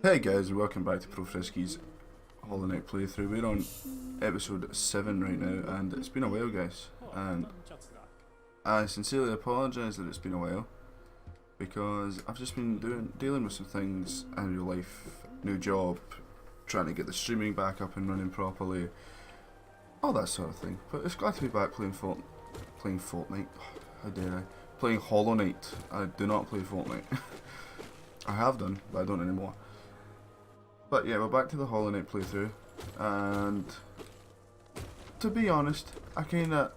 Hey guys, and welcome back to ProFrisky's HollowKnight playthrough. We're on episode 7 right now, and it's been a while, guys. And I sincerely apologise that it's been a while, because I've just been dealing with some things in real life, new job, trying to get the streaming back up and running properly, all that sort of thing. But it's glad to be back playing Fortnite. How dare I? Playing HollowKnight. I do not play Fortnite. I have done, but I don't anymore. But yeah, we're back to the HollowKnight playthrough, and to be honest, I kinda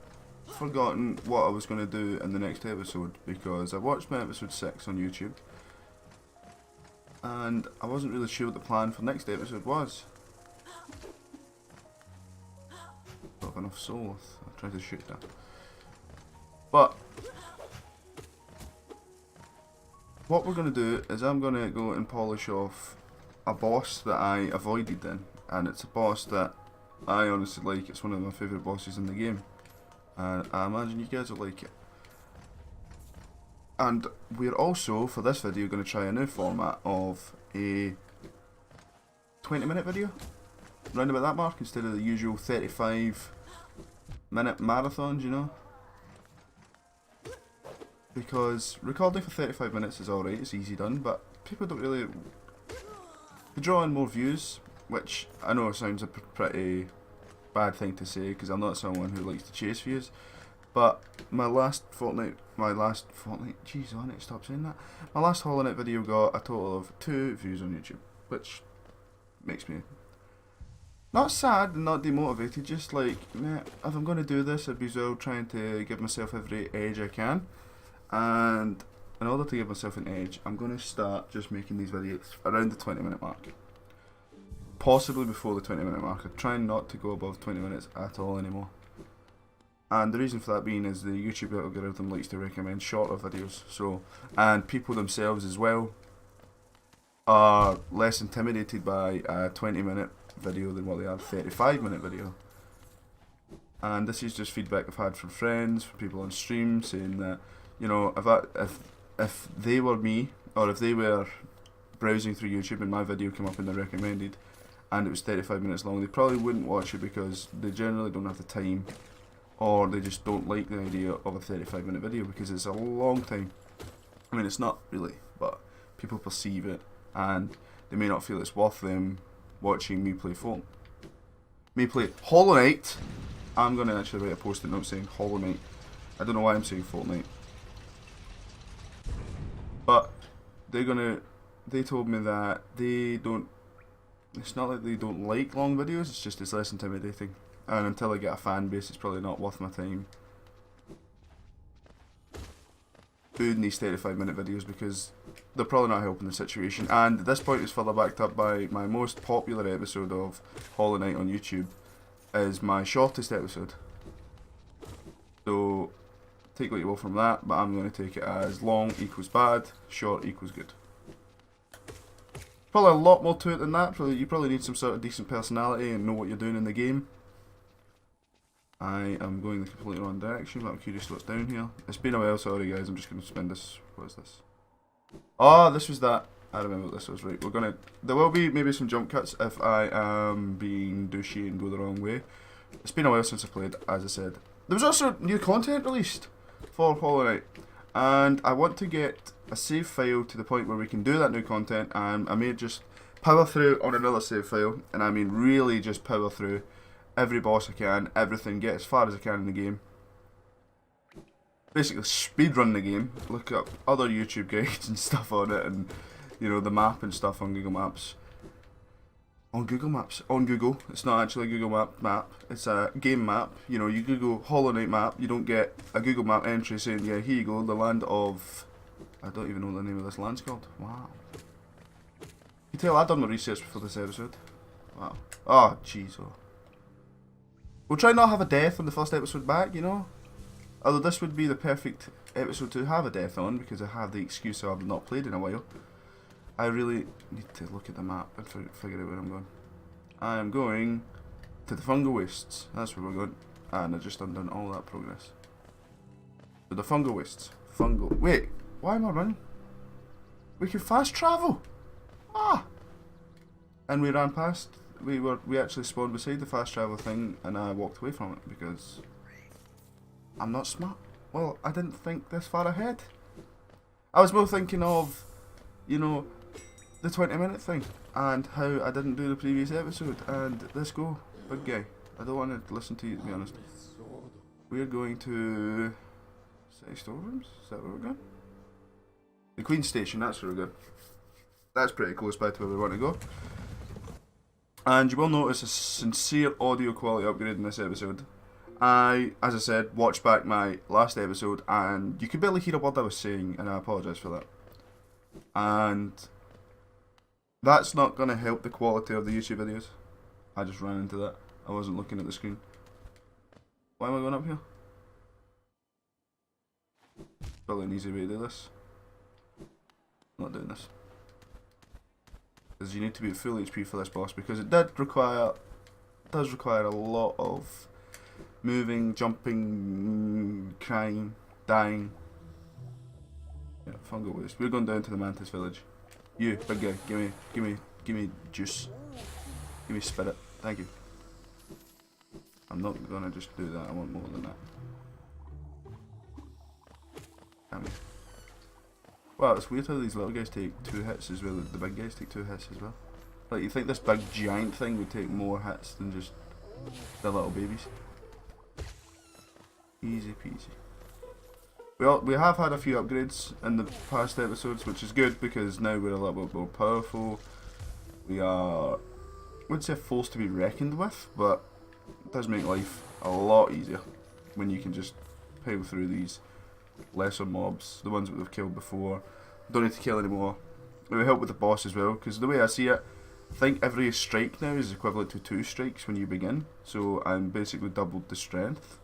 forgotten what I was going to do in the next episode, because I watched my episode 6 on YouTube, and I wasn't really sure what the plan for the next episode was. Not enough soul, I'll try to shoot that. But what we're going to do is I'm going to go and polish off a boss that I avoided then, and it's a boss that I honestly like. It's one of my favourite bosses in the game, and I imagine you guys will like it. And we're also, for this video, going to try a new format of a 20-minute video, round about that mark, instead of the usual 35-minute marathons, you know. Because recording for 35 minutes is alright, it's easy done, but people don't really... They draw in more views, which I know sounds a pretty bad thing to say, because I'm not someone who likes to chase views, but my last Fortnite, jeez, I need to stop saying that. My last HollowKnight video got a total of 2 views on YouTube, which makes me not sad and not demotivated, just like, meh, if I'm going to do this, I'd be well trying to give myself every edge I can. And in order to give myself an edge, I'm going to start just making these videos around the 20-minute mark. Possibly before the 20-minute mark. I'm trying not to go above 20 minutes at all anymore. And the reason for that being is the YouTube algorithm likes to recommend shorter videos. So, and people themselves as well are less intimidated by a 20-minute video than what they are a 35-minute video. And this is just feedback I've had from friends, from people on stream, saying that, you know, if they were me, or if they were browsing through YouTube and my video came up in the recommended and it was 35 minutes long, they probably wouldn't watch it because they generally don't have the time, or they just don't like the idea of a 35-minute video because it's a long time. I mean, it's not really, but people perceive it, and they may not feel it's worth them watching me play HollowKnight. I'm going to actually write a post-it note saying HollowKnight. I don't know why I'm saying Fortnite. But they told me that they don't, it's not like they don't like long videos, it's just it's less intimidating. And until I get a fan base, it's probably not worth my time doing these 35-minute videos, because they're probably not helping the situation. And this point is further backed up by my most popular episode of HollowKnight on YouTube, is my shortest episode. So take what you will from that, but I'm going to take it as long equals bad, short equals good. Probably a lot more to it than that. You probably need some sort of decent personality and know what you're doing in the game. I am going the completely wrong direction, but I'm curious what's down here. It's been a while, sorry guys, I'm just going to spin this. What is this? Oh, this was that. I remember what this was, right. There will be maybe some jump cuts if I am being douchey and go the wrong way. It's been a while since I played, as I said. There was also new content released for HollowKnight, and I want to get a save file to the point where we can do that new content, and I may just power through on another save file, and I mean really just power through every boss I can, everything, get as far as I can in the game. Basically speedrun the game, look up other YouTube guides and stuff on it, and you know, the map and stuff on Google Maps. On Google. It's not actually a Google map. It's a game map. You know, you Google HollowKnight map, you don't get a Google Map entry saying, yeah, here you go, the land of... I don't even know what the name of this land's called. Wow. You tell I've done my research before this episode. Wow. Oh, jeez. Oh. We'll try not to have a death on the first episode back, you know? Although this would be the perfect episode to have a death on, because I have the excuse of I've not played in a while. I really need to look at the map and figure out where I'm going. I am going to the Fungal Wastes. That's where we're going. And I just undone all that progress. So the Fungal Wastes. Wait, why am I running? We can fast travel! Ah! And we ran past. We actually spawned beside the fast travel thing, and I walked away from it because I'm not smart. Well, I didn't think this far ahead. I was more thinking of, you know, the 20-minute thing and how I didn't do the previous episode. And let's go, big guy. I don't want to listen to you, to be honest. We're going to City Storerooms. Is that where we're going? The Queen Station. That's where we're going. That's pretty close by to where we want to go. And you will notice a sincere audio quality upgrade in this episode. I, as I said, watched back my last episode and you could barely hear a word I was saying, and I apologise for that. And that's not going to help the quality of the YouTube videos. I just ran into that. I wasn't looking at the screen. Why am I going up here? Probably an easy way to do this. Not doing this. Because you need to be at full HP for this boss, because it does require a lot of moving, jumping, crying, dying. Yeah, fungal waste. We're going down to the Mantis village. You, big guy, give me juice. Give me spirit. Thank you. I'm not gonna just do that, I want more than that. Damn it. Wow, it's weird how these little guys take 2 hits as well, the big guys take 2 hits as well. Like, you think this big giant thing would take more hits than just the little babies. Easy peasy. We have had a few upgrades in the past episodes, which is good because now we're a little bit more powerful. We are, I wouldn't say a force to be reckoned with, but it does make life a lot easier when you can just pile through these lesser mobs, the ones that we've killed before. Don't need to kill anymore. It will help with the boss as well, because the way I see it, I think every strike now is equivalent to 2 strikes when you begin, so I'm basically doubled the strength.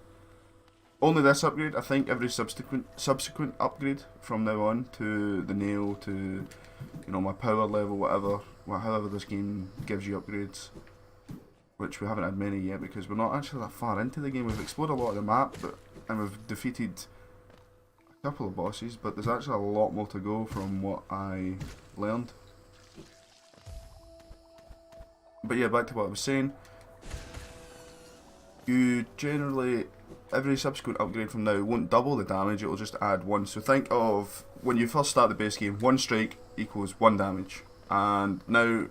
Only this upgrade. I think every subsequent upgrade from now on to the nail, to, you know, my power level, however this game gives you upgrades, which we haven't had many yet because we're not actually that far into the game. We've explored a lot of the map, and we've defeated a couple of bosses, but there's actually a lot more to go from what I learned. But yeah, back to what I was saying. You generally, every subsequent upgrade from now won't double the damage, it will just add 1. So think of when you first start the base game, 1 strike equals 1 damage. And now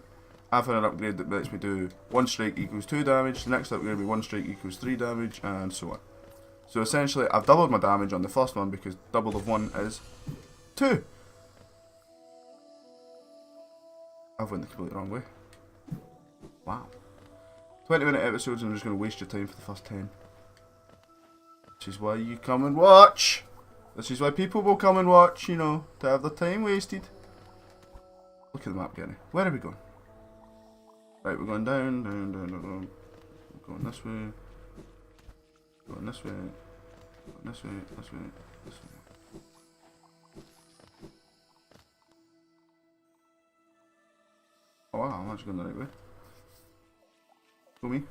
I've had an upgrade that lets me do 1 strike equals 2 damage, the next upgrade will be 1 strike equals 3 damage, and so on. So essentially I've doubled my damage on the first one because double of 1 is 2. I've went the completely wrong way. Wow. 20-minute episodes and I'm just going to waste your time for the first 10. Which is why you come and watch. This is why people will come and watch, you know, to have their time wasted. Look at the map, Gary. Where are we going? Right, we're going down. We're going this way. Going this way. Going this way, this way, this way. Oh wow, I'm actually going the right way. Go me.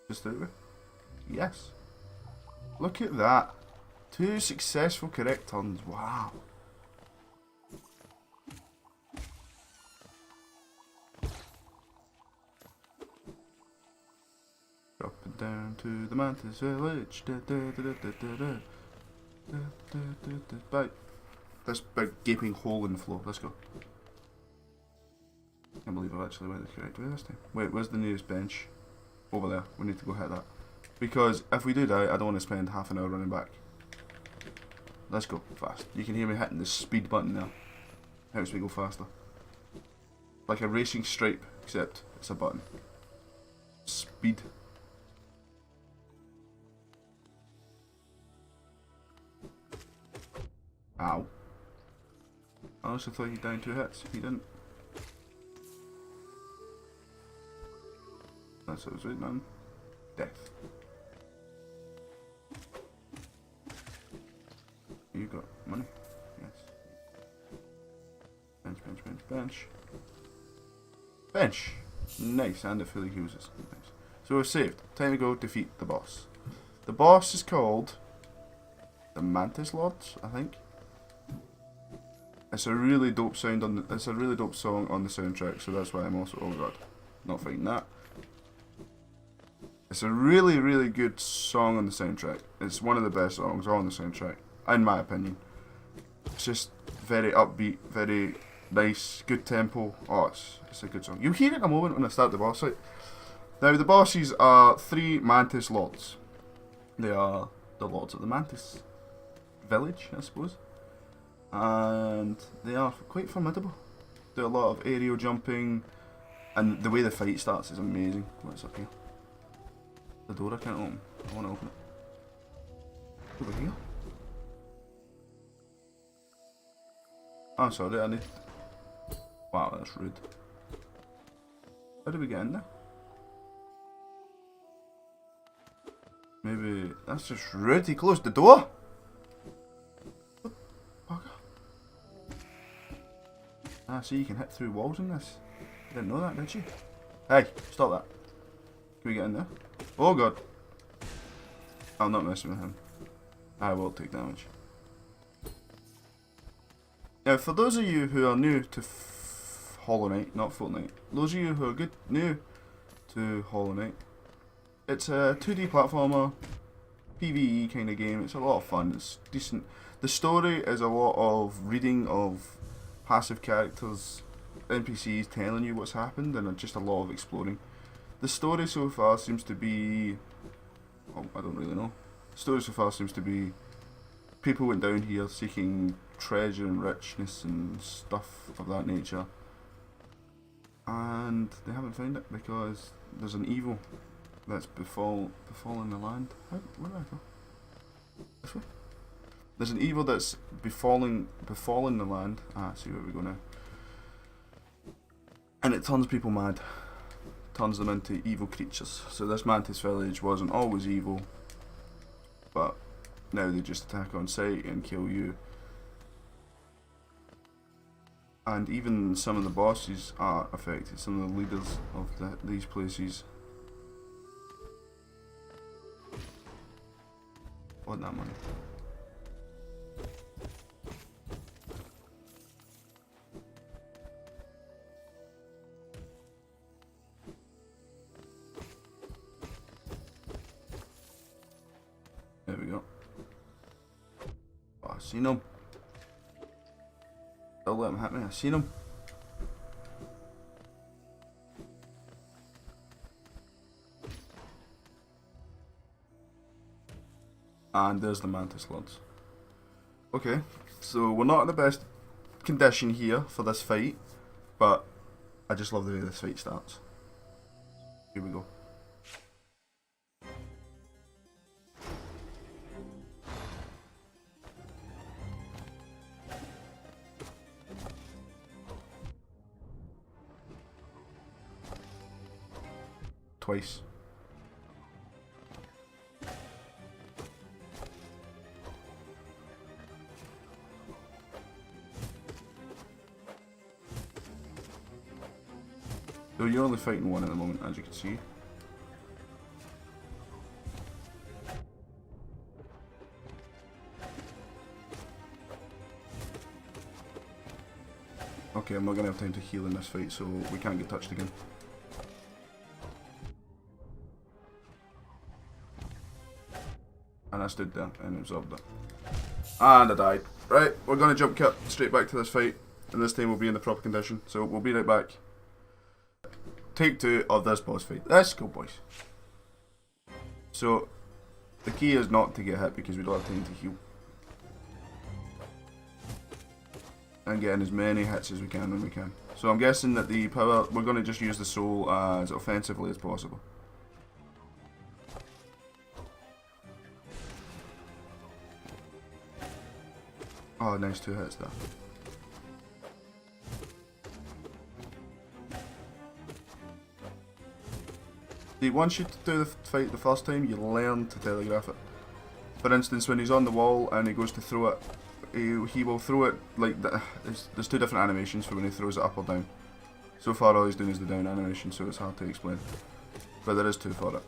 Just the right way? Yes. Look at that. 2 successful correct turns. Wow. Dropping down to the Mantis village. Bye. This big gaping hole in the floor. Let's go. I can't believe I've actually went the correct way this time. Wait, where's the nearest bench? Over there. We need to go hit that. Because if we do die, I don't want to spend half an hour running back. Let's go fast. You can hear me hitting the speed button there. Helps me go faster. Like a racing stripe, except it's a button. Speed. Ow. I honestly thought he'd die in 2 hits. He didn't. That's what I was waiting on. Death. You got money? Yes. Bench, bench, bench, bench. Bench! Nice, and it fully uses. Nice. So we've saved. Time to go defeat the boss. The boss is called the Mantis Lords, I think. It's a really dope sound on the, it's a really dope song on the soundtrack, so that's why I'm also, oh god, not fighting that. It's a really, really good song on the soundtrack. It's one of the best songs on the soundtrack, in my opinion. It's just very upbeat, very nice, good tempo. Oh, it's a good song. You'll hear it in a moment when I start the boss fight. Now, the bosses are 3 Mantis lords. They are the lords of the Mantis village, I suppose. And they are quite formidable. Do a lot of aerial jumping, and the way the fight starts is amazing. What's up here? The door I can't open. I want to open it. Over here? I'm sorry, I need... Wow, that's rude. How do we get in there? Maybe... That's just rude, he closed the door! Ah, see, you can hit through walls in this. You didn't know that, did you? Hey, stop that. Can we get in there? Oh god. I'm not messing with him. I will take damage. Now, for those of you who are new to HollowKnight, not Fortnite, those of you who are new to HollowKnight, it's a 2D platformer, PvE kind of game. It's a lot of fun. It's decent. The story is a lot of reading of passive characters, NPCs telling you what's happened, and just a lot of exploring. The story so far seems to be... Oh, I don't really know. The story so far seems to be people went down here seeking treasure and richness and stuff of that nature, and they haven't found it because there's an evil that's befallen the land. Where did I go? This way? There's an evil that's befallen the land. Ah, I see where we go now. And it turns people mad. Turns them into evil creatures. So this Mantis village wasn't always evil, but now they just attack on sight and kill you. And even some of the bosses are affected, some of the leaders of these places. I want that money. There we go. Oh, I seen him. Don't let him hit me, I seen him. And there's the Mantis Lords. Okay, so we're not in the best condition here for this fight, but I just love the way this fight starts. Here we go. Twice. So you're only fighting one at the moment, as you can see. Okay, I'm not going to have time to heal in this fight, so we can't get touched again. And I stood there and absorbed it. And I died. Right, we're going to jump cut straight back to this fight, and this time we'll be in the proper condition, so we'll be right back. Take 2 of this boss fight. Let's go, boys. So, the key is not to get hit because we don't have time to heal. And getting as many hits as we can when we can. So I'm guessing that the power, we're going to just use the soul as offensively as possible. Oh, nice 2 hits there. See, once you do the fight the first time, you learn to telegraph it. For instance, when he's on the wall and he goes to throw it, he will throw it like there's 2 different animations for when he throws it up or down. So far all he's doing is the down animation, so it's hard to explain. But there is 2 for it.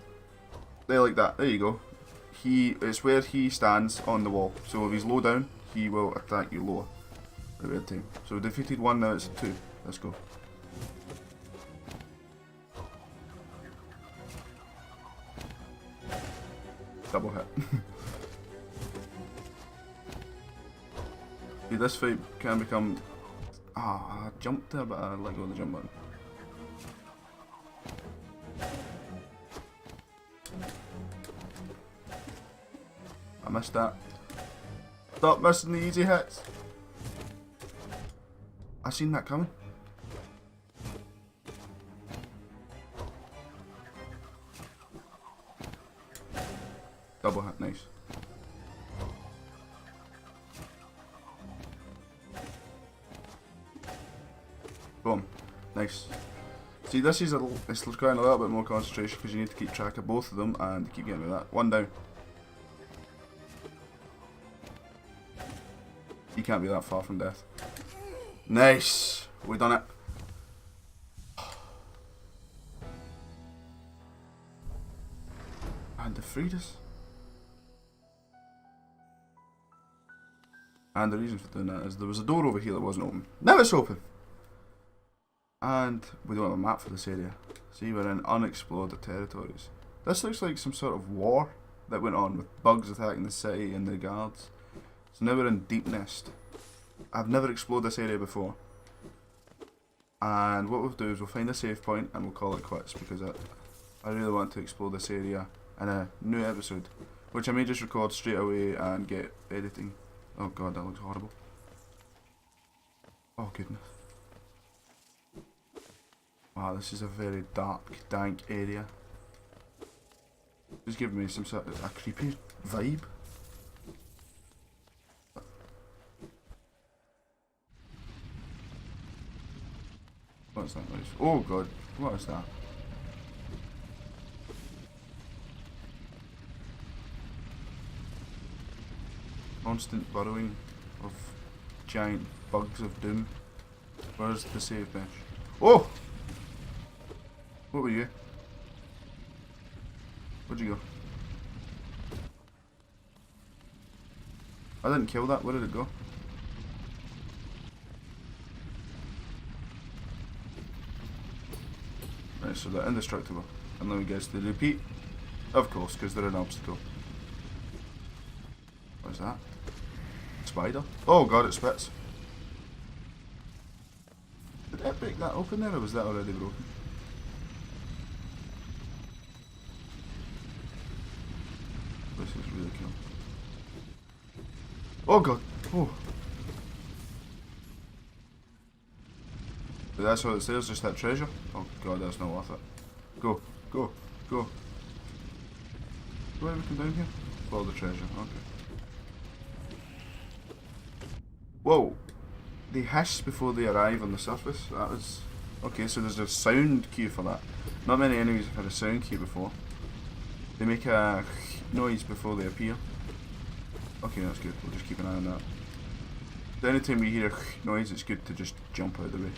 They like that. There you go. It's where he stands on the wall. So if he's low down, he will attack you lower. Red team. So we defeated one, now it's 2. Let's go. Double hit. See, this fight can become... I jumped there, but I let go of the jump button. I missed that. Stop missing the easy hits. I seen that coming. Double hit, nice. Boom, nice. See, this is it's requiring a little bit more concentration because you need to keep track of both of them and keep getting with that. One down. You can't be that far from death. Nice, we done it. And they freed us. And the reason for doing that is there was a door over here that wasn't open. Now it's open! And we don't have a map for this area. See, we're in unexplored territories. This looks like some sort of war that went on with bugs attacking the city and the guards. So now we're in Deep Nest. I've never explored this area before. And what we'll do is we'll find a save point and we'll call it quits because I really want to explore this area in a new episode. Which I may just record straight away and get editing. Oh god, that looks horrible. Oh goodness. Wow, this is a very dark, dank area. Just giving me some sort of a creepy vibe. What's that noise? Oh god, what is that? Constant burrowing of giant bugs of doom. Where's the save bench? Oh! What were you? Where'd you go? I didn't kill that, where did it go? Right, so they're indestructible. And let me guess, they repeat? Of course, because they're an obstacle. What's that? Spider? Oh god, it spits. Did it break that open there, or was that already broken? This is really cool. Oh god! Oh! But that's what it says, just that treasure? Oh god, that's not worth it. Go, go, go. Do everything down here? Follow the treasure, okay. Whoa! They hiss before they arrive on the surface. That was... Okay, so there's a sound cue for that. Not many enemies have had a sound cue before. They make a noise before they appear. Okay, that's good. We'll just keep an eye on that. So anytime we hear a noise, it's good to just jump out of the way.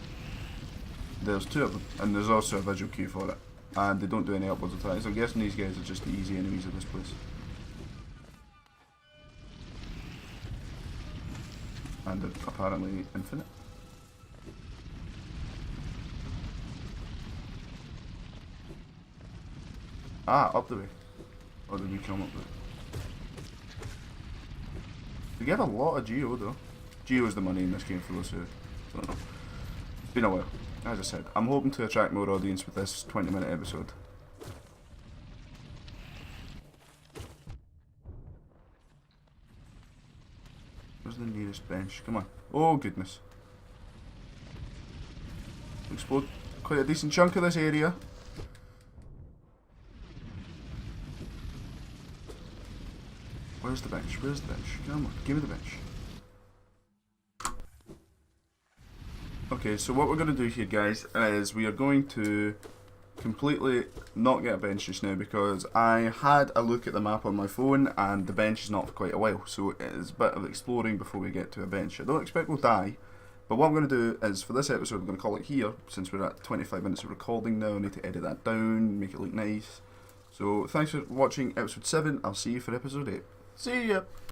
There's 2 of them, and there's also a visual cue for it. And they don't do any upwards attacks. I'm guessing these guys are just the easy enemies of this place. And they're apparently infinite. Ah, up the way. Or did we come up the way? We get a lot of Geo though. Geo is the money in this game for those who don't know. It's been a while. As I said, I'm hoping to attract more audience with this 20-minute episode. Where's the nearest bench? Come on. Oh goodness. Explode quite a decent chunk of this area. Where's the bench? Where's the bench? Come on, give me the bench. Okay, so what we're going to do here, guys, is we are going to completely not get a bench just now because I had a look at the map on my phone and the bench is not for quite a while, so it is a bit of exploring before we get to a bench. I don't expect we'll die, but what I'm going to do is for this episode, we're going to call it here, since we're at 25 minutes of recording now. I need to edit that down, make it look nice. So thanks for watching episode 7. I'll see you for episode 8. See ya!